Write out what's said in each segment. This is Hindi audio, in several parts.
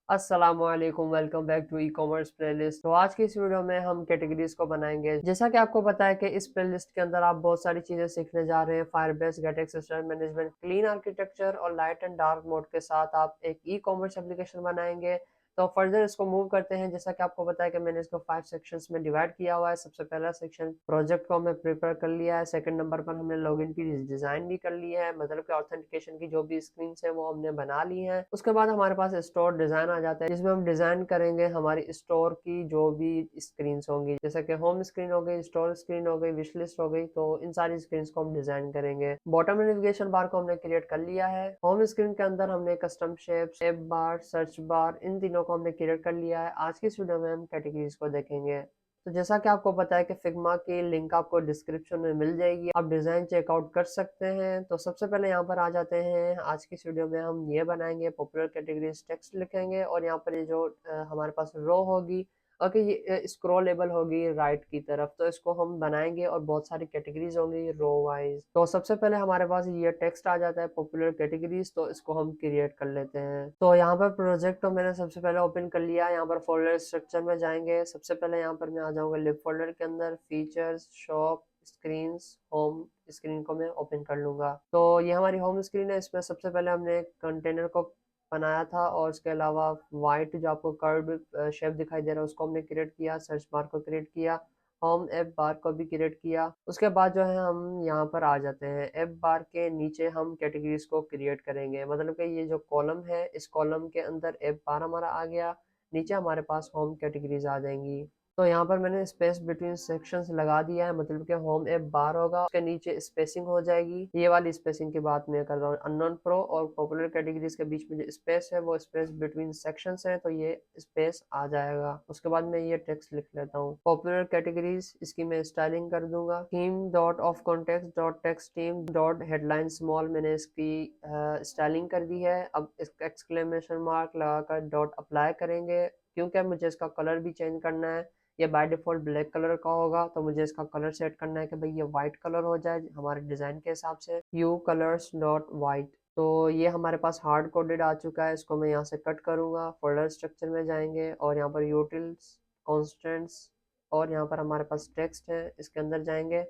अस्सलामुअलैकुम, welcome back to e commerce playlist. तो आज की इस वीडियो में हम कैटेगरीज को बनाएंगे। जैसा कि आपको पता है कि इस प्लेलिस्ट के अंदर आप बहुत सारी चीजें सीखने जा रहे हैं। Firebase, get system management, clean architecture और लाइट एंड डार्क मोड के साथ आप एक ई कॉमर्स एप्लीकेशन बनाएंगे। तो फर्दर इसको मूव करते हैं। जैसा कि आपको पता है कि मैंने इसको 5 सेक्शंस में डिवाइड किया हुआ है। सबसे पहला सेक्शन प्रोजेक्ट को हमने प्रिपेयर कर लिया है। सेकंड नंबर पर हमने लॉगिन की डिजाइन भी कर ली है, मतलब कि ऑथेंटिकेशन की जो भी स्क्रीन है वो हमने बना ली है। उसके बाद हमारे पास स्टोर डिजाइन आ जाता है, जिसमें हम डिजाइन करेंगे हमारी स्टोर की जो भी स्क्रीन होंगी, जैसे कि होम स्क्रीन हो गई, स्टोर स्क्रीन हो गई, विश लिस्ट हो गई। तो इन सारी स्क्रीन को हम डिजाइन करेंगे। बॉटम नेविगेशन बार को हमने क्रिएट कर लिया है। होम स्क्रीन के अंदर हमने कस्टम शेप बार, सर्च बार, इन तीनों को हमने क्रिएट कर लिया है। आज की इस वीडियो में हम कैटेगरीज को देखेंगे। तो जैसा कि आपको पता है कि फिग्मा की लिंक आपको डिस्क्रिप्शन में मिल जाएगी, आप डिजाइन चेकआउट कर सकते हैं। तो सबसे पहले यहाँ पर आ जाते हैं। आज की इस वीडियो में हम ये बनाएंगे, पॉपुलर कैटेगरीज टेक्स्ट लिखेंगे और यहाँ पर ये जो हमारे पास रो होगी, ओके, ये स्क्रॉलेबल होगी राइट की तरफ, तो इसको हम बनाएंगे और बहुत सारी कैटेगरीज होंगी रो वाइज। तो सबसे पहले हमारे पास ये टेक्स्ट आ जाता है पॉपुलर कैटेगरीज, तो इसको हम क्रिएट कर लेते हैं। तो यहाँ पर प्रोजेक्ट को मैंने सबसे पहले ओपन कर लिया। यहाँ पर फोल्डर स्ट्रक्चर में जाएंगे। सबसे पहले यहाँ पर मैं आ जाऊंगा लिब फोल्डर के अंदर, features, shop, screens, home screen को मैं ओपन कर लूंगा। तो ये हमारी होम स्क्रीन है। इसमें सबसे पहले हमने कंटेनर को बनाया था और उसके अलावा वाइट जो आपको कर्व शेप दिखाई दे रहा है उसको हमने क्रिएट किया, सर्च बार को क्रिएट किया, होम ऐप बार को भी क्रिएट किया। उसके बाद जो है हम यहाँ पर आ जाते हैं। ऐप बार के नीचे हम कैटेगरीज को क्रिएट करेंगे, मतलब कि ये जो कॉलम है इस कॉलम के अंदर ऐप बार हमारा आ गया, नीचे हमारे पास होम कैटेगरीज आ जाएंगी। तो यहाँ पर मैंने स्पेस बिटवीन सेक्शंस लगा दिया है, मतलब कि होम ऐप बार होगा, उसके नीचे स्पेसिंग हो जाएगी। ये वाली स्पेसिंग की बात मैं कर रहा हूँ। अननोन प्रो और पॉपुलर कैटेगरीज के बीच में जो स्पेस है वो स्पेस बिटवीन सेक्शंस है, तो ये स्पेस आ जाएगा। उसके बाद मैं ये टेक्स्ट लिख लेता हूँ, पॉपुलर कैटेगरीज। इसकी मैं स्टाइलिंग कर दूंगा, theme dot of context dot text theme dot headline small, मैंने इसकी स्टाइलिंग कर दी है। अब इसका एक्सक्लेमेशन मार्क लगाकर डॉट अप्लाई करेंगे, क्योंकि मुझे इसका कलर भी चेंज करना है। ये बाय डिफॉल्ट ब्लैक कलर का होगा, तो मुझे इसका कलर सेट करना है कि भाई ये वाइट कलर हो जाए हमारे डिजाइन के हिसाब से, यू कलर्स डॉट वाइट। तो ये हमारे पास हार्ड कोडेड आ चुका है, इसको मैं यहाँ से कट करूंगा। फोल्डर स्ट्रक्चर में जाएंगे और यहाँ पर यूटिल्स, कॉन्स्टेंट्स और यहाँ पर हमारे पास टेक्स्ट है, इसके अंदर जाएंगे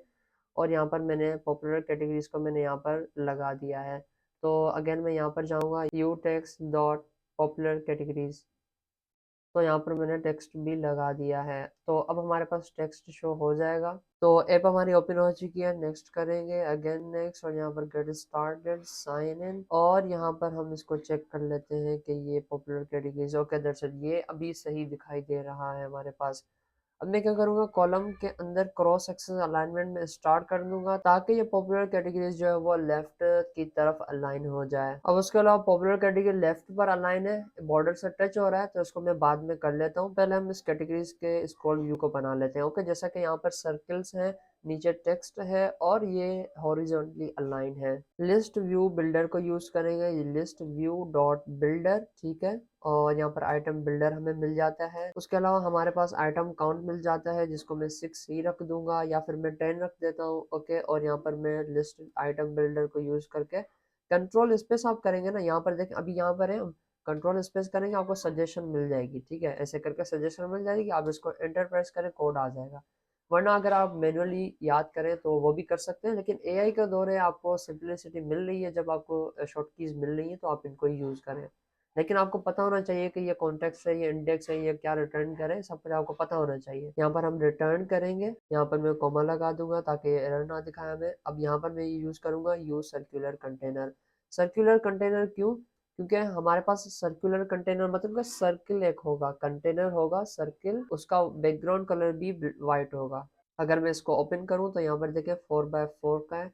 और यहाँ पर मैंने पॉपुलर कैटेगरीज को मैंने यहाँ पर लगा दिया है। तो अगेन मैं यहाँ पर जाऊँगा, you text dot popular categories. तो यहाँ पर मैंने टेक्स्ट भी लगा दिया है। तो अब हमारे पास टेक्स्ट शो हो जाएगा। तो ऐप हमारी ओपन हो चुकी है। नेक्स्ट करेंगे, अगेन नेक्स्ट, और यहाँ पर गेट स्टार्टेड, साइन इन, और यहाँ पर हम इसको चेक कर लेते हैं कि ये पॉपुलर कैटेगरीज, ओके दरअसल ये अभी सही दिखाई दे रहा है हमारे पास। अब मैं क्या करूंगा, कॉलम के अंदर क्रॉस सेक्शन अलाइनमेंट में स्टार्ट कर दूंगा, ताकि ये पॉपुलर कैटेगरीज जो है वो लेफ्ट की तरफ अलाइन हो जाए। अब उसके अलावा पॉपुलर कैटेगरी लेफ्ट पर अलाइन है, बॉर्डर से टच हो रहा है, तो इसको मैं बाद में कर लेता हूँ। पहले हम इस कैटेगरीज के स्क्रॉल व्यू को बना लेते हैं। ओके, जैसा कि यहाँ पर सर्कल्स हैं, नीचे टेक्स्ट है और ये हॉरिजॉन्टली अलाइन है। लिस्ट व्यू बिल्डर को यूज करेंगे, ये लिस्ट व्यू डॉट बिल्डर, ठीक है। और यहाँ पर आइटम बिल्डर हमें मिल जाता है। उसके अलावा हमारे पास आइटम काउंट मिल जाता है, जिसको मैं 6 ही रख दूंगा या फिर मैं 10 रख देता हूँ। ओके, और यहाँ पर मैं लिस्ट आइटम बिल्डर को यूज करके कंट्रोल स्पेस आप करेंगे ना, यहाँ पर देखें, अभी यहाँ पर है, हम कंट्रोल स्पेस करेंगे आपको सजेशन मिल जाएगी, ठीक है। ऐसे करके सजेशन मिल जाएगी, आप इसको एंटर प्रेस करें, कोड आ जाएगा। वरना अगर आप मैनुअली याद करें तो वो भी कर सकते हैं, लेकिन एआई का दौर है, आपको सिंपलिसिटी मिल रही है, जब आपको शॉर्ट कीज मिल रही है तो आप इनको ही यूज करें। लेकिन आपको पता होना चाहिए कि ये कॉन्टेक्स्ट है, ये इंडेक्स है, ये क्या रिटर्न करे, सब कुछ आपको पता होना चाहिए। यहाँ पर हम रिटर्न करेंगे, यहाँ पर मैं कॉमा लगा दूंगा ताकि एरर ना दिखाए हमें। अब यहाँ पर मैं यूज करूंगा use circular container. Circular container क्यों? क्योंकि हमारे पास सर्कुलर कंटेनर मतलब कि सर्किल एक होगा, कंटेनर होगा सर्किल, उसका बैकग्राउंड कलर भी वाइट होगा। अगर मैं इसको ओपन करूँ तो यहाँ पर देखिए 4x4 का है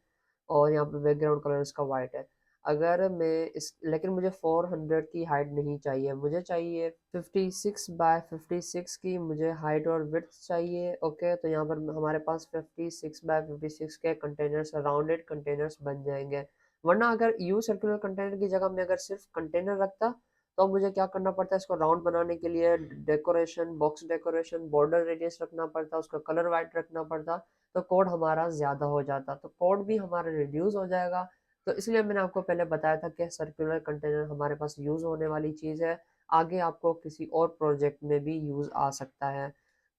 और यहाँ पर बैकग्राउंड कलर इसका वाइट है। अगर मैं इस, लेकिन मुझे 400 की हाइट नहीं चाहिए, मुझे चाहिए 56x56 की मुझे हाइट और विड्थ चाहिए। ओके, तो यहाँ पर हमारे पास 56x56 के कंटेनर्स, राउंडेड कंटेनर्स बन जाएंगे। वरना अगर यू सर्कुलर कंटेनर की जगह मैं अगर सिर्फ कंटेनर रखता तो मुझे क्या करना पड़ता है, इसको राउंड बनाने के लिए decoration, box decoration, border radius रखना पड़ता, उसका कलर वाइट रखना पड़ता, तो कोड हमारा ज़्यादा हो जाता, तो कोड भी हमारा रिड्यूस हो जाएगा। तो इसलिए मैंने आपको पहले बताया था कि सर्कुलर कंटेनर हमारे पास यूज़ होने वाली चीज़ है। आगे आपको किसी और प्रोजेक्ट में भी यूज़ आ सकता है।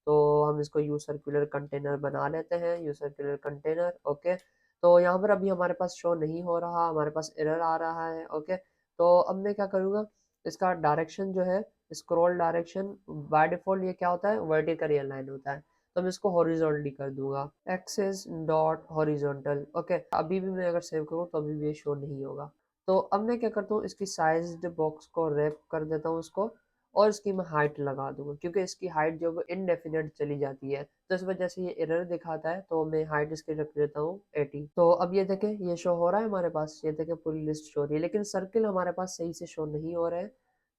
तो हम इसको यू सर्कुलर कंटेनर बना लेते हैं, यू सर्कुलर कंटेनर। ओके, तो यहाँ पर अभी हमारे पास शो नहीं हो रहा, हमारे पास एरर आ रहा है। ओके, तो अब मैं क्या करूँगा, इसका डायरेक्शन जो है, स्क्रॉल डायरेक्शन बाय डिफॉल्ट ये क्या होता है, वर्टिकल अलाइन होता है, तो मैं इसको हॉरिजॉन्टली कर दूंगा, एक्सिस डॉट हॉरिजॉन्टल। ओके, अभी भी मैं अगर सेव करूँ तो अभी भी ये शो नहीं होगा। तो अब मैं क्या करता हूँ, इसकी साइज्ड बॉक्स को रैप कर देता हूँ उसको, और इसकी मैं हाइट लगा दूंगा, क्योंकि इसकी हाइट जो है इनडेफिनेट चली जाती है, तो इस वजह से ये एरर दिखाता है। तो मैं हाइट इसकी रख देता हूँ 80। तो अब ये देखें, ये शो हो रहा है हमारे पास, ये देखें पूरी लिस्ट शो हो रही है, लेकिन सर्किल हमारे पास सही से शो नहीं हो रहे हैं।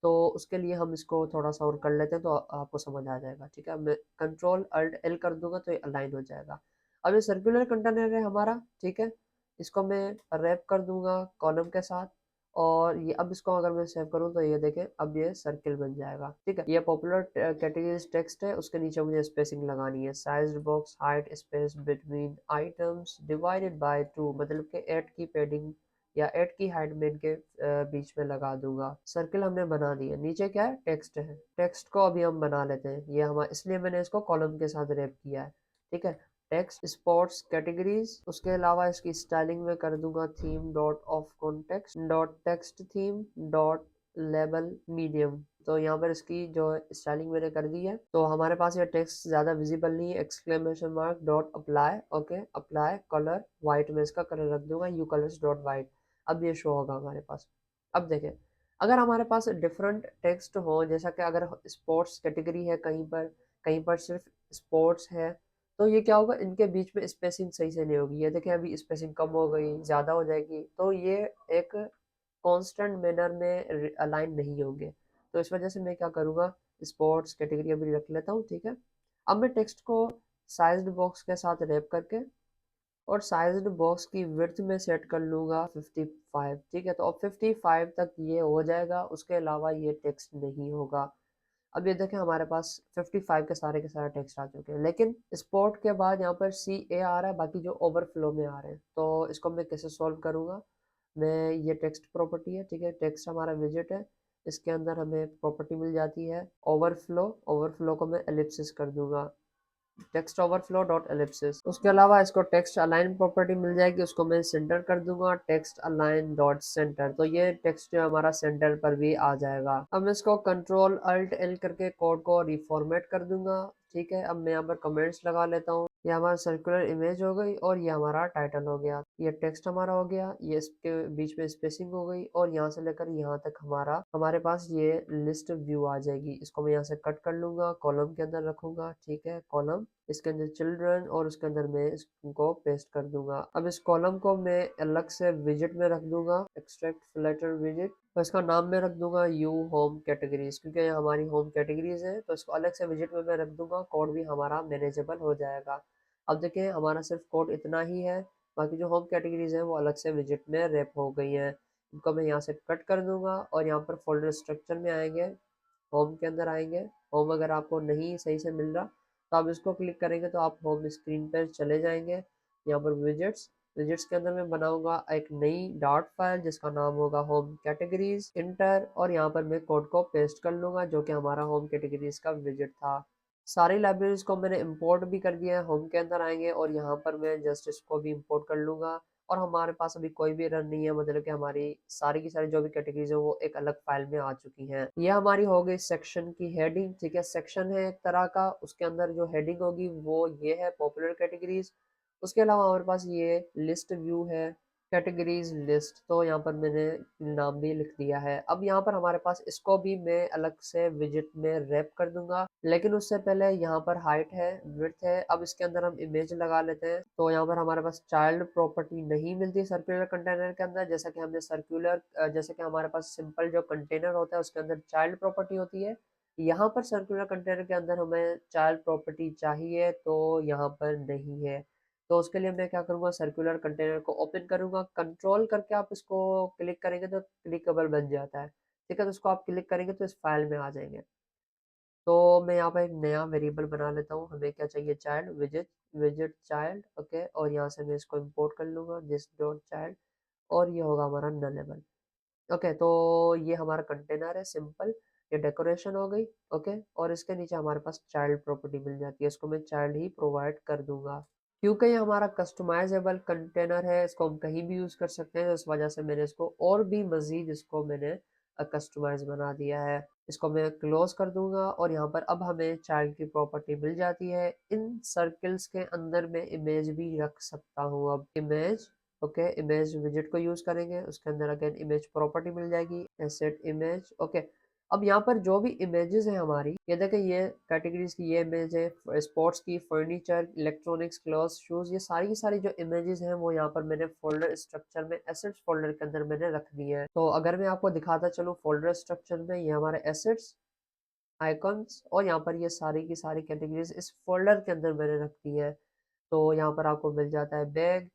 तो उसके लिए हम इसको थोड़ा सा और कर लेते हैं, तो आपको समझ आ जाएगा। ठीक है, मैं कंट्रोल अल्ट एल कर दूंगा तो ये अलाइन हो जाएगा। अब ये सर्कुलर कंटेनर है हमारा, ठीक है, इसको मैं रैप कर दूंगा कॉलम के साथ, और ये अब इसको अगर मैं सेव करूँ तो ये देखें, अब ये सर्किल बन जाएगा। ठीक है, ये पॉपुलर कैटेगरीज टेक्स्ट है, उसके नीचे मुझे स्पेसिंग लगानी है, sized box height space between items divided by 2, मतलब कि 8 की पैडिंग या 8 की हाइट में इनके बीच में लगा दूंगा। सर्किल हमने बना दिया, नीचे क्या है, टेक्स्ट है, टेक्स्ट को अभी हम बना लेते हैं। ये हमारा, इसलिए मैंने इसको कॉलम के साथ रैप किया है। ठीक है, टेक्स्ट स्पोर्ट्स कैटेगरीज, उसके अलावा इसकी स्टाइलिंग में कर दूंगा theme dot of context dot text theme dot label medium. तो यहाँ पर इसकी जो स्टाइलिंग मैंने कर दी है, तो हमारे पास ये टेक्स्ट ज़्यादा विजिबल नहीं है, exclamation mark dot apply. Okay, apply colour white में इसका कलर रख दूंगा, यू कलर्स डॉट वाइट। अब ये शो होगा हमारे पास। अब देखें, अगर हमारे पास डिफरेंट टेक्स्ट हो, जैसा कि अगर स्पोर्ट्स कैटेगरी है कहीं पर सिर्फ स्पोर्ट्स है, तो ये क्या होगा, इनके बीच में स्पेसिंग सही से नहीं होगी। ये देखें, अभी स्पेसिंग कम हो गई, ज़्यादा हो जाएगी, तो ये एक कांस्टेंट मैनर में अलाइन नहीं होंगे। तो इस वजह से मैं क्या करूँगा, स्पोर्ट्स कैटेगरी अभी रख लेता हूँ। ठीक है, अब मैं टेक्स्ट को साइज्ड बॉक्स के साथ रैप करके, और साइज्ड बॉक्स की विड्थ में सेट कर लूँगा 55। ठीक है, तो अब 55 तक ये हो जाएगा, उसके अलावा ये टेक्स्ट नहीं होगा। अब ये देखें, हमारे पास 55 के सारे टेक्स्ट आ चुके हैं, लेकिन स्पोर्ट के बाद यहाँ पर सी ए आ रहा है, बाकी जो ओवरफ्लो में आ रहे हैं। तो इसको मैं कैसे सॉल्व करूँगा, मैं, ये टेक्स्ट प्रॉपर्टी है, ठीक है, टेक्स्ट हमारा विजिट है, इसके अंदर हमें प्रॉपर्टी मिल जाती है ओवरफ्लो, ओवरफ्लो को मैं एलिप्सिस कर दूंगा, टेक्स्ट ओवरफ्लो डॉट एलिप्सिस। उसके अलावा इसको टेक्स्ट अलाइन प्रॉपर्टी मिल जाएगी, उसको मैं सेंटर कर दूंगा, टेक्स्ट अलाइन डॉट सेंटर। तो ये टेक्स्ट जो हमारा सेंटर पर भी आ जाएगा। अब मैं इसको कंट्रोल अल्ट एल करके कोड को रिफॉर्मेट कर दूंगा। ठीक है, अब मैं यहाँ पर कमेंट्स लगा लेता हूँ। ये हमारा सर्कुलर इमेज हो गई, और ये हमारा टाइटल हो गया, ये टेक्स्ट हमारा हो गया, ये इसके बीच में स्पेसिंग हो गई, और यहाँ से लेकर यहाँ तक हमारे पास ये लिस्ट व्यू आ जाएगी। इसको मैं यहाँ से कट कर लूंगा, कॉलम के अंदर रखूंगा। ठीक है, कॉलम, इसके अंदर चिल्ड्रन, और उसके अंदर मैं इसको पेस्ट कर दूंगा। अब इस कॉलम को मैं अलग से विजिट में रख दूंगा, एक्सट्रैक्ट फ्लैटर विजिट, तो इसका नाम मैं रख दूंगा यू होम कैटेगरीज, क्योंकि ये हमारी होम कैटेगरीज है, तो इसको अलग से विजिट में मैं रख दूंगा, कोड भी हमारा मैनेजेबल हो जाएगा। अब देखिए, हमारा सिर्फ कोड इतना ही है, बाकी जो होम कैटेगरीज है वो अलग से विजिट में रैप हो गई है। इनको मैं यहाँ से कट कर दूंगा, और यहाँ पर फोल्डर स्ट्रक्चर में आएंगे, होम के अंदर आएंगे। होम अगर आपको नहीं सही से मिल रहा, तो आप इसको क्लिक करेंगे तो आप होम स्क्रीन पर चले जाएंगे। यहाँ पर विजिट्स, विजिट्स के अंदर मैं बनाऊंगा एक नई डॉट फाइल, जिसका नाम होगा होम कैटेगरीज इंटर, और यहाँ पर मैं कोड को पेस्ट कर लूंगा, जो कि हमारा होम कैटेगरीज का विजिट था। सारी लाइब्रेरीज को मैंने इंपोर्ट भी कर दिया है, होम के अंदर आएंगे, और यहाँ पर मैं जस्ट इसको भी इंपोर्ट कर लूंगा, और हमारे पास अभी कोई भी रन नहीं है, मतलब कि हमारी सारी की सारी जो भी कैटेगरीज है वो एक अलग फाइल में आ चुकी हैं। ये हमारी हो गई सेक्शन की हेडिंग। ठीक है, सेक्शन है एक तरह का, उसके अंदर जो हेडिंग होगी वो ये है, पॉपुलर कैटेगरीज। उसके अलावा हमारे पास ये लिस्ट व्यू है, कैटेगरीज लिस्ट, तो यहाँ पर मैंने नाम भी लिख दिया है। अब यहाँ पर हमारे पास, इसको भी मैं अलग से विजिट में रैप कर दूंगा, लेकिन उससे पहले यहाँ पर हाइट है, विड्थ है। अब इसके अंदर हम इमेज लगा लेते हैं। तो यहाँ पर हमारे पास चाइल्ड प्रॉपर्टी नहीं मिलती सर्कुलर कंटेनर के अंदर, जैसा कि हमने जैसे कि हमारे पास सिंपल जो कंटेनर होता है उसके अंदर चाइल्ड प्रॉपर्टी होती है। यहाँ पर सर्कुलर कंटेनर के अंदर हमें चाइल्ड प्रॉपर्टी चाहिए, तो यहाँ पर नहीं है। तो उसके लिए मैं क्या करूँगा, सर्कुलर कंटेनर को ओपन करूँगा, कंट्रोल करके आप इसको क्लिक करेंगे तो क्लिकेबल बन जाता है। ठीक है, तो इसको आप क्लिक करेंगे तो इस फाइल में आ जाएंगे। तो मैं यहाँ पर एक नया वेरिएबल बना लेता हूँ, हमें क्या चाहिए, child visit, visit child. Okay, और यहाँ से मैं इसको इंपोर्ट कर लूँगा, दिस डॉट चाइल्ड, और ये होगा हमारा नलेबल। ओके, तो ये हमारा कंटेनर है सिंपल। ये डेकोरेशन हो गई। ओके, और इसके नीचे हमारे पास चाइल्ड प्रॉपर्टी मिल जाती है, इसको मैं चाइल्ड ही प्रोवाइड कर दूंगा। क्योंकि ये हमारा कस्टमाइजेबल कंटेनर है, इसको हम कहीं भी यूज़ कर सकते हैं, इस वजह से मैंने इसको और भी मज़ीद इसको मैंने कस्टमाइज बना दिया है। इसको मैं क्लोज कर दूंगा और यहाँ पर अब हमें चाइल्ड की प्रॉपर्टी मिल जाती है। इन सर्कल्स के अंदर मैं इमेज भी रख सकता हूँ। अब इमेज, ओके, इमेज विजिट को यूज़ करेंगे, उसके अंदर अगेन इमेज प्रॉपर्टी मिल जाएगी, एसेट इमेज। ओके, अब यहाँ पर जो भी इमेजेस हैं हमारी, ये देखें, ये कैटेगरीज की ये इमेज है, स्पोर्ट्स की, फर्नीचर, इलेक्ट्रॉनिक्स, क्लॉथ, शूज़, ये सारी की सारी जो इमेजेस हैं वो यहाँ पर मैंने फोल्डर स्ट्रक्चर में एसेट्स फोल्डर के अंदर मैंने रख दी है। तो अगर मैं आपको दिखाता चलूँ फोल्डर स्ट्रक्चर में, ये हमारे एसेट्स, आइकॉन्स, और यहाँ पर ये सारी की सारी कैटेगरीज इस फोल्डर के अंदर मैंने रख दी है। तो यहाँ पर आपको मिल जाता है bag,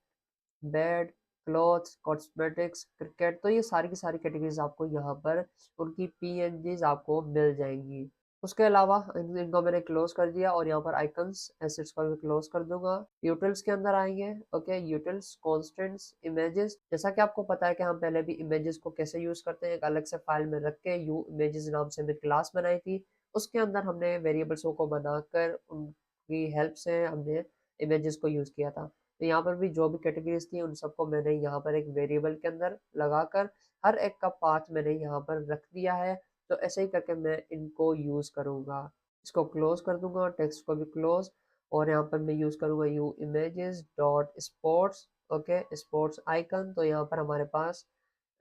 bed, clothes, cosmetics, cricket, तो ये सारी की सारी कैटेगरीज आपको यहाँ पर उनकी पीएनजीज आपको मिल जाएंगी। उसके अलावा इनको मैंने क्लोज कर दिया और यहाँ पर आइकन्स एसेट्स को भी क्लोज कर दूंगा। यूटिल्स के अंदर आएंगे। Okay, utils, constants, images. जैसा कि आपको पता है कि हम पहले भी इमेजेस को कैसे यूज करते हैं, एक अलग से फाइल में रख के यू इमेजेस नाम से हमने क्लास बनाई थी, उसके अंदर हमने वेरिएबल्सों को बनाकर उनकी हेल्प से हमने इमेजेस को यूज किया था। तो यहाँ पर भी जो भी कैटेगरीज थी उन सबको मैंने यहाँ पर एक वेरिएबल के अंदर लगाकर हर एक का पाथ मैंने यहाँ पर रख दिया है। तो ऐसे ही करके मैं इनको यूज़ करूँगा। इसको क्लोज कर दूंगा, टेक्स्ट को भी क्लोज, और यहाँ पर मैं यूज़ करूँगा you images dot sports. Okay, sports icon, तो यहाँ पर हमारे पास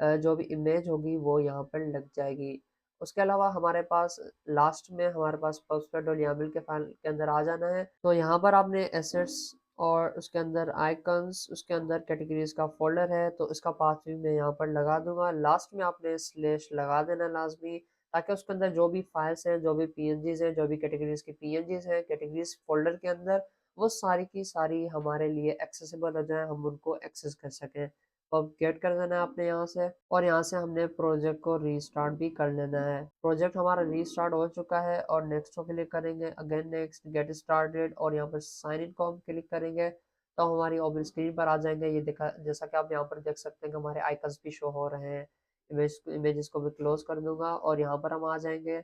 जो भी इमेज होगी वो यहाँ पर लग जाएगी। उसके अलावा हमारे पास लास्ट में हमारे पास पब्सपेड और यामिल के फाइल के अंदर आ जाना है। तो यहाँ पर आपने एसेट्स और उसके अंदर आइकन्स, उसके अंदर कैटेगरीज का फोल्डर है, तो इसका पाथ भी मैं यहाँ पर लगा दूंगा। लास्ट में आपने स्लैश लगा देना लाजमी, ताकि उसके अंदर जो भी फाइल्स हैं, जो भी पीएनजीज हैं, जो भी कैटेगरीज की पीएनजीज हैं कैटेगरीज फोल्डर के अंदर, वो सारी की सारी हमारे लिए एक्सेसिबल हो जाए, हम उनको एक्सेस कर सकें। तो अब गेट कर देना है आपने यहाँ से, और यहाँ से हमने प्रोजेक्ट को रीस्टार्ट भी कर लेना है। प्रोजेक्ट हमारा रीस्टार्ट हो चुका है और नेक्स्ट को क्लिक करेंगे, अगेन नेक्स्ट, गेट स्टार्टेड, और यहाँ पर साइन इन को हम क्लिक करेंगे तो हमारी ओपन स्क्रीन पर आ जाएंगे। ये देखा, जैसा कि आप यहाँ पर देख सकते हैं कि हमारे आइकन्स भी शो हो रहे हैं। इमेजेस को भी क्लोज कर दूंगा और यहाँ पर हम आ जाएंगे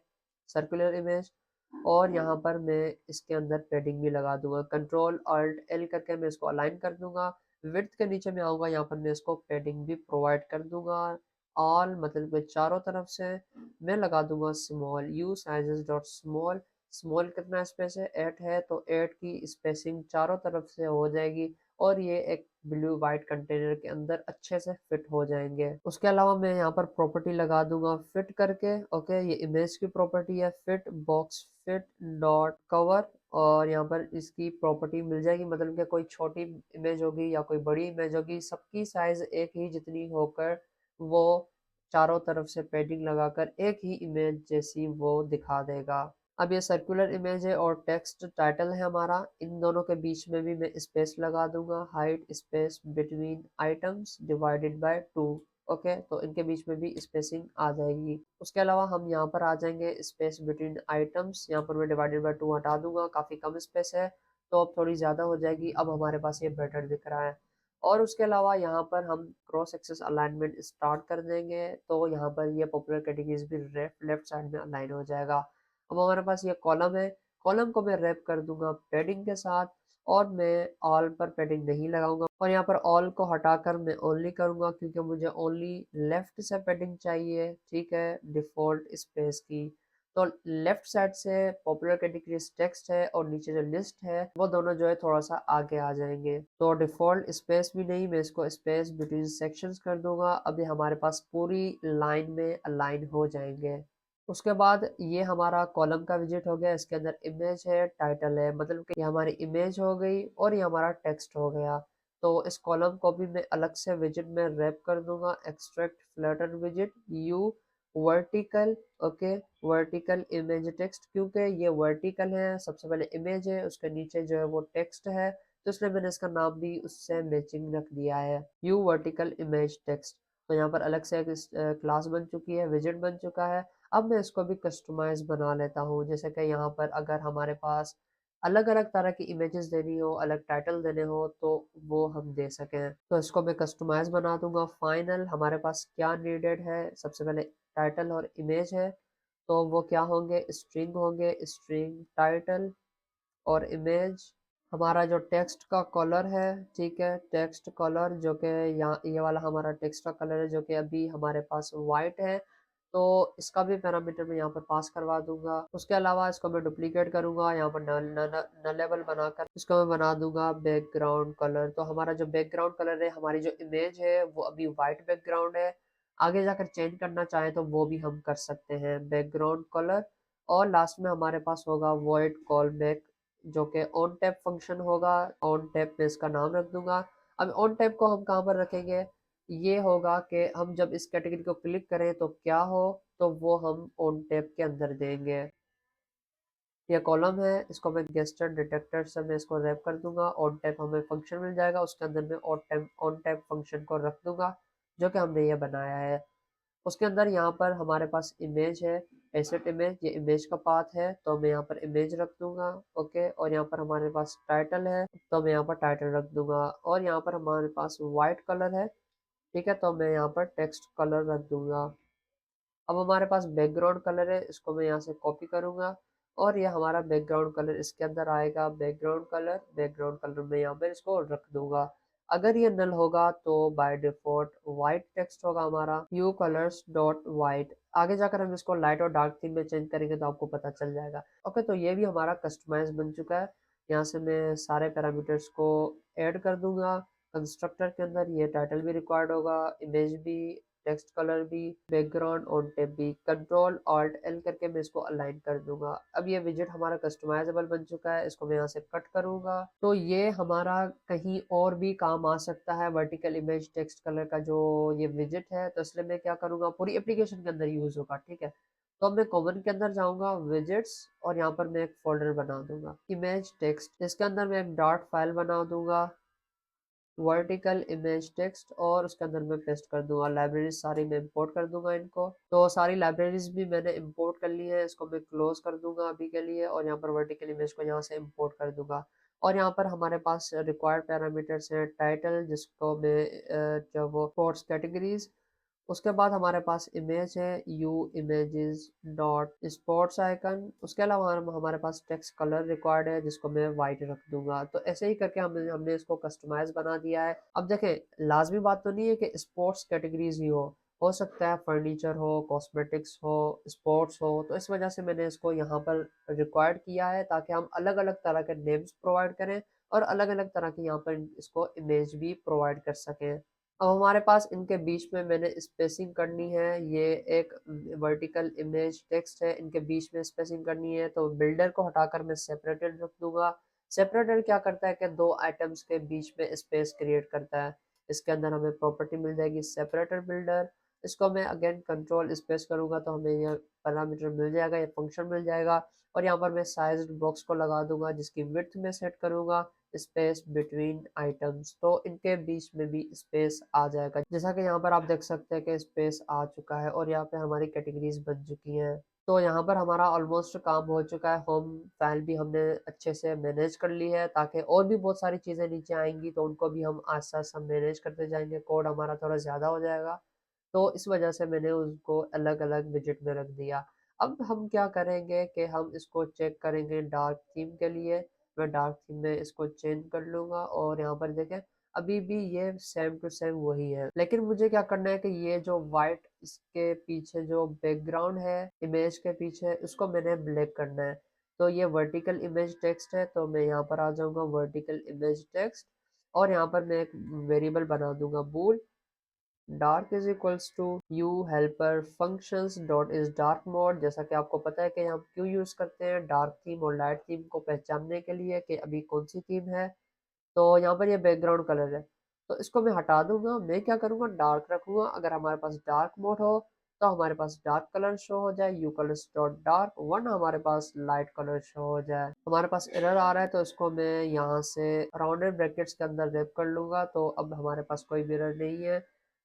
सर्कुलर इमेज, और यहाँ पर मैं इसके अंदर पेडिंग भी लगा दूंगा। कंट्रोल अल्ट एल करके मैं इसको अलाइन कर दूंगा। विड्थ के नीचे में आऊँगा, यहाँ पर मैं इसको पेडिंग भी प्रोवाइड कर दूंगा। ऑल मतलब कि चारों तरफ से मैं लगा दूंगा small, you sizes dot small. Small कितना स्पेस है, 8 है, तो 8 की स्पेसिंग चारों तरफ से हो जाएगी और ये एक ब्लू वाइट कंटेनर के अंदर अच्छे से फिट हो जाएंगे। उसके अलावा मैं यहाँ पर प्रॉपर्टी लगा दूंगा फिट करके। ओके, ये इमेज की प्रॉपर्टी है, fit box fit dot cover, और यहाँ पर इसकी प्रॉपर्टी मिल जाएगी, मतलब कि कोई छोटी इमेज होगी या कोई बड़ी इमेज होगी, सबकी साइज एक ही जितनी होकर वो चारों तरफ से पेडिंग लगाकर एक ही इमेज जैसी वो दिखा देगा। अब ये सर्कुलर इमेज है और टेक्स्ट टाइटल है हमारा, इन दोनों के बीच में भी मैं स्पेस लगा दूंगा, height space between items divided by 2। Okay, तो इनके बीच में भी स्पेसिंग आ जाएगी। उसके अलावा हम यहाँ पर आ जाएंगे स्पेस बिटवीन आइटम्स, यहाँ पर मैं डिवाइडेड बाय 2 हटा दूंगा, काफ़ी कम स्पेस है, तो अब थोड़ी ज़्यादा हो जाएगी। अब हमारे पास ये बेटर दिख रहा है। और उसके अलावा यहाँ पर हम क्रॉस एक्सेस अलाइनमेंट स्टार्ट कर देंगे, तो यहाँ पर ये पॉपुलर कैटेगरीज भी लेफ्ट साइड में अलाइन हो जाएगा। अब हमारे पास ये कॉलम है, कॉलम को मैं रैप कर दूंगा पैडिंग के साथ, और मैं ऑल पर पैडिंग नहीं लगाऊंगा, और यहाँ पर ऑल को हटाकर मैं ओनली करूंगा, क्योंकि मुझे ओनली लेफ्ट से पैडिंग चाहिए। ठीक है, डिफॉल्ट स्पेस की, तो लेफ्ट साइड से पॉपुलर कैटेगरीज टेक्स्ट है और नीचे जो लिस्ट है वो दोनों जो है थोड़ा सा आगे आ जाएंगे। तो डिफॉल्ट स्पेस भी नहीं, मैं इसको स्पेस बिटवीन सेक्शंस कर दूंगा। अभी हमारे पास पूरी लाइन में अलाइन हो जाएंगे। उसके बाद ये हमारा कॉलम का विजिट हो गया, इसके अंदर इमेज है, टाइटल है, मतलब कि ये हमारी इमेज हो गई और ये हमारा टेक्स्ट हो गया। तो इस कॉलम को भी मैं अलग से विजिट में रैप कर दूंगा, extract Flutter visit you vertical. Okay, vertical image text, क्योंकि ये वर्टिकल है, सबसे पहले इमेज है, उसके नीचे जो है वो टेक्स्ट है, तो इसलिए मैंने इसका नाम भी उससे मैचिंग रख दिया है, यू वर्टिकल इमेज टेक्स्ट। तो यहाँ पर अलग से एक क्लास बन चुकी है, विजिट बन चुका है। अब मैं इसको भी कस्टमाइज बना लेता हूँ, जैसे कि यहाँ पर अगर हमारे पास अलग अलग तरह की इमेजेस देनी हो, अलग टाइटल देने हो, तो वो हम दे सकें। तो इसको मैं कस्टमाइज बना दूंगा। फाइनल हमारे पास क्या नीडेड है, सबसे पहले टाइटल और इमेज है, तो वो क्या होंगे, स्ट्रिंग होंगे, स्ट्रिंग टाइटल और इमेज। हमारा जो टेक्स्ट का कलर है, ठीक है, टेक्स्ट कलर जो कि यहाँ ये वाला हमारा टेक्स्ट का कलर है जो कि अभी हमारे पास वाइट है, तो इसका भी पैरामीटर मैं यहाँ पर पास करवा दूंगा। उसके अलावा इसको मैं डुप्लीकेट करूंगा, यहाँ पर नलेबल बनाकर इसको मैं बना दूंगा बैकग्राउंड कलर। तो हमारा जो बैकग्राउंड कलर है, हमारी जो इमेज है वो अभी वाइट बैकग्राउंड है। आगे जाकर चेंज करना चाहें तो वो भी हम कर सकते हैं, बैकग्राउंड कलर। और लास्ट में हमारे पास होगा वॉइड कॉल बैक, जो कि ऑन टैप फंक्शन होगा। ऑन टैप में इसका नाम रख दूंगा। अब ऑन टैप को हम कहाँ पर रखेंगे, ये होगा कि हम जब इस कैटेगरी को क्लिक करें तो क्या हो, तो वो हम ऑन टैप के अंदर देंगे। ये कॉलम है, इसको मैं गेस्टर डिटेक्टर से मैं इसको रैप कर दूंगा। ऑन टैप हमें फंक्शन मिल जाएगा, उसके अंदर मैं ऑन टैप फंक्शन को रख दूंगा जो कि हमने ये बनाया है। उसके अंदर यहाँ पर हमारे पास इमेज है, एसेट इमेज, ये इमेज का पाथ है, तो मैं यहाँ पर इमेज रख दूंगा। ओके, और यहाँ पर हमारे पास टाइटल है, तो मैं यहाँ पर टाइटल रख दूंगा। और यहाँ पर हमारे पास वाइट कलर है, ठीक है, तो मैं यहाँ पर टेक्स्ट कलर रख दूंगा। अब हमारे पास बैकग्राउंड कलर है, इसको मैं यहाँ से कॉपी करूंगा और ये हमारा बैकग्राउंड कलर इसके अंदर आएगा। बैकग्राउंड कलर में यहाँ पर इसको रख दूंगा। अगर ये नल होगा तो बाय डिफॉल्ट वाइट टेक्स्ट होगा हमारा, यू कलर्स डॉट वाइट। आगे जाकर हम इसको लाइट और डार्क थीम में चेंज करेंगे तो आपको पता चल जाएगा। ओके, तो ये भी हमारा कस्टमाइज बन चुका है। यहाँ से मैं सारे पैरामीटर्स को ऐड कर दूंगा। कंस्ट्रक्टर के अंदर ये टाइटल भी रिक्वायर्ड होगा, इमेज भी, टेक्स्ट कलर भी, बैकग्राउंड ऑन टेप भी। कंट्रोल ऑल्ट एल करके मैं इसको अलाइन कर दूंगा। अब ये विजेट हमारा कस्टमाइजेबल बन चुका है, इसको मैं यहाँ से कट करूंगा। तो ये हमारा कहीं और भी काम आ सकता है, वर्टिकल इमेज टेक्स्ट कलर का जो ये विजेट है, तो इसलिए मैं क्या करूंगा, पूरी एप्लीकेशन के अंदर यूज होगा, ठीक है। तो अब मैं कॉमन के अंदर जाऊंगा, विजेट्स, और यहाँ पर मैं एक फोल्डर बना दूंगा इमेज टेक्स्ट। इसके अंदर मैं एक डॉट फाइल बना दूंगा, वर्टिकल इमेज टेक्स्ट, और उसके अंदर मैं पेस्ट कर दूंगा। लाइब्रेरीज सारी मैं इंपोर्ट कर दूंगा इनको। तो सारी लाइब्रेरीज भी मैंने इंपोर्ट कर ली है, इसको मैं क्लोज कर दूंगा अभी के लिए, और यहाँ पर वर्टिकल इमेज को यहाँ से इंपोर्ट कर दूंगा। और यहाँ पर हमारे पास रिक्वायर्ड पैरामीटर्स हैं, टाइटल जिसको मैं जो वो स्पोर्ट्स कैटेगरीज। उसके बाद हमारे पास इमेज है, you images dot spots icon. उसके अलावा हमारे पास टेक्स्ट कलर रिक्वायर्ड है जिसको मैं वाइट रख दूंगा। तो ऐसे ही करके हमने इसको कस्टमाइज बना दिया है। अब देखें, लाजमी बात तो नहीं है कि स्पोर्ट्स कैटेगरीज ही हो सकता है फर्नीचर हो, कॉस्मेटिक्स हो, स्पोर्ट्स हो। तो इस वजह से मैंने इसको यहाँ पर रिक्वायर्ड किया है ताकि हम अलग अलग तरह के नेम्स प्रोवाइड करें और अलग अलग तरह की यहाँ पर इसको इमेज भी प्रोवाइड कर सकें। अब हमारे पास इनके बीच में मैंने स्पेसिंग करनी है, ये एक वर्टिकल इमेज टेक्स्ट है, इनके बीच में स्पेसिंग करनी है, तो बिल्डर को हटाकर मैं सेपरेटेड रख दूंगा। सेपरेटेड क्या करता है कि दो आइटम्स के बीच में स्पेस क्रिएट करता है। इसके अंदर हमें प्रॉपर्टी मिल जाएगी सेपरेटेड बिल्डर। इसको मैं अगेन कंट्रोल स्पेस करूंगा तो हमें यह पैरामीटर मिल जाएगा, ये फंक्शन मिल जाएगा। और यहाँ पर मैं साइज बॉक्स को लगा दूंगा जिसकी विड्थ में सेट करूंगा स्पेस बिटवीन आइटम्स, तो इनके बीच में भी स्पेस आ जाएगा। जैसा कि यहाँ पर आप देख सकते हैं कि स्पेस आ चुका है और यहाँ पे हमारी कैटेगरीज बन चुकी हैं। तो यहाँ पर हमारा ऑलमोस्ट काम हो चुका है। होम फाइल भी हमने अच्छे से मैनेज कर ली है, ताकि और भी बहुत सारी चीज़ें नीचे आएंगी तो उनको भी हम आस्ते आस्ते मैनेज करते जाएंगे, कोड हमारा थोड़ा ज़्यादा हो जाएगा। तो इस वजह से मैंने उसको अलग अलग विजेट में रख दिया। अब हम क्या करेंगे कि हम इसको चेक करेंगे डार्क थीम के लिए। मैं डार्क थीम में इसको चेंज कर लूंगा और यहाँ पर देखें अभी भी ये सेम टू सेम वही है, लेकिन मुझे क्या करना है कि ये जो वाइट इसके पीछे जो बैकग्राउंड है इमेज के पीछे, उसको मैंने ब्लैक करना है। तो ये वर्टिकल इमेज टेक्स्ट है, तो मैं यहाँ पर आ जाऊंगा वर्टिकल इमेज टेक्स्ट, और यहाँ पर मैं एक वेरिएबल बना दूंगा bool dark is equals to u helper functions dot is dark mode. जैसा कि आपको पता है कि हम क्यों यूज करते हैं डार्क थीम और लाइट थीम को पहचानने के लिए कि अभी कौन सी थीम है। तो यहाँ पर ये बैकग्राउंड कलर है, तो इसको मैं हटा दूंगा। मैं क्या करूँगा, डार्क रखूंगा। अगर हमारे पास डार्क मोड हो तो हमारे पास डार्क कलर शो हो जाए, यू कलर्स डॉट डार्क, वरना हमारे पास लाइट कलर शो हो जाए। हमारे पास एरर आ रहा है तो इसको मैं यहाँ से राउंडेड ब्रैकेट्स के अंदर रैप कर लूंगा, तो अब हमारे पास कोई भी एरर नहीं है।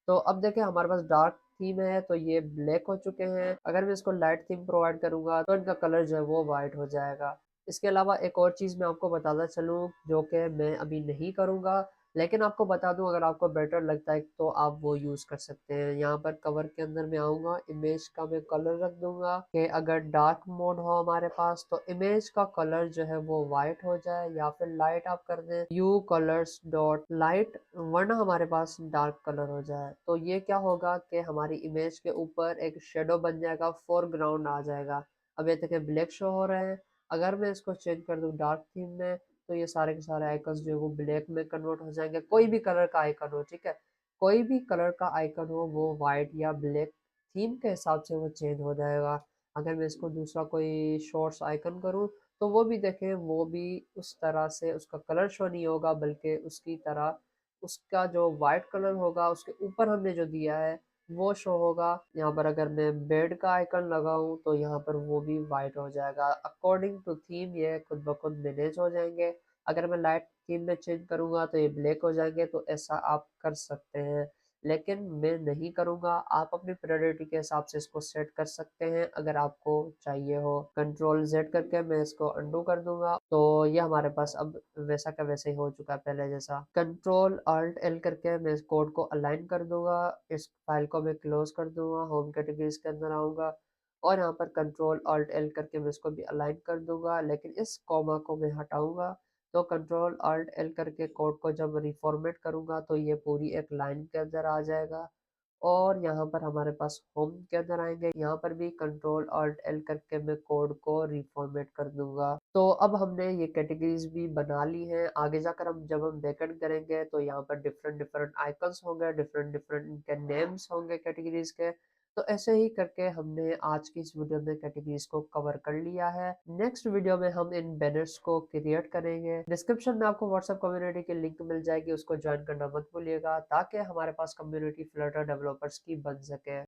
तो अब देखें हमारे पास डार्क थीम है तो ये ब्लैक हो चुके हैं। अगर मैं इसको लाइट थीम प्रोवाइड करूंगा तो इनका कलर जो है वो वाइट हो जाएगा। इसके अलावा एक और चीज़ मैं आपको बताता चलूँ जो कि मैं अभी नहीं करूँगा, लेकिन आपको बता दूं, अगर आपको बेटर लगता है तो आप वो यूज़ कर सकते हैं। यहाँ पर कवर के अंदर मैं आऊँगा, इमेज का मैं कलर रख दूंगा कि अगर डार्क मोड हो हमारे पास तो इमेज का कलर जो है वो वाइट हो जाए, या फिर लाइट आप कर दें यू कलर्स डॉट लाइट, वरना हमारे पास डार्क कलर हो जाए। तो ये क्या होगा कि हमारी इमेज के ऊपर एक शेडो बन जाएगा, फोरग्राउंड आ जाएगा। अब ये देखें ब्लैक शो हो रहे हैं। अगर मैं इसको चेंज कर दूं डार्क थीम में, तो ये सारे के सारे आइकन्स जो है वो ब्लैक में कन्वर्ट हो जाएंगे। कोई भी कलर का आइकन हो, ठीक है, कोई भी कलर का आइकन हो वो वाइट या ब्लैक थीम के हिसाब से वो चेंज हो जाएगा। अगर मैं इसको दूसरा कोई शॉर्ट्स आइकन करूँ तो वो भी देखें, वो भी उस तरह से उसका कलर शो नहीं होगा, बल्कि उसकी तरह उसका जो वाइट कलर होगा उसके ऊपर हमने जो दिया है वो शो होगा। यहाँ पर अगर मैं बेड का आइकन लगाऊं तो यहाँ पर वो भी वाइट हो जाएगा। अकॉर्डिंग टू थीम ये खुद ब खुद मैनेज हो जाएंगे। अगर मैं लाइट थीम में चेंज करूंगा तो ये ब्लैक हो जाएंगे। तो ऐसा आप कर सकते हैं, लेकिन मैं नहीं करूंगा। आप अपनी प्रायोरिटी के हिसाब से इसको सेट कर सकते हैं अगर आपको चाहिए हो। कंट्रोल जेड करके मैं इसको अंडू कर दूंगा, तो ये हमारे पास अब वैसा का वैसे ही हो चुका है पहले जैसा। कंट्रोल अल्ट एल करके मैं इस कोड को अलाइन कर दूंगा। इस फाइल को मैं क्लोज कर दूंगा, होम कैटेगरीज के अंदर आऊंगा और यहाँ पर कंट्रोल अल्ट एल करके मैं इसको भी अलाइन कर दूंगा, लेकिन इस कॉमा को मैं हटाऊंगा। तो कंट्रोल अल्ट एल करके कोड को जब रिफॉर्मेट करूंगा तो ये पूरी एक लाइन के अंदर आ जाएगा। और यहाँ पर हमारे पास होम के अंदर आएंगे, यहाँ पर भी कंट्रोल अल्ट एल करके मैं कोड को रिफॉर्मेट कर दूंगा। तो अब हमने ये कैटेगरीज भी बना ली हैं। आगे जाकर हम जब हम बैकएंड करेंगे तो यहाँ पर डिफरेंट डिफरेंट आइकन्स होंगे, डिफरेंट डिफरेंट इनके नेम्स होंगे कैटेगरीज के। तो ऐसे ही करके हमने आज की इस वीडियो में कैटेगरीज को कवर कर लिया है। नेक्स्ट वीडियो में हम इन बैनर्स को क्रिएट करेंगे। डिस्क्रिप्शन में आपको व्हाट्सएप कम्युनिटी की लिंक मिल जाएगी, उसको ज्वाइन करना मत भूलिएगा ताकि हमारे पास कम्युनिटी फ्लटर डेवलपर्स की बन सके।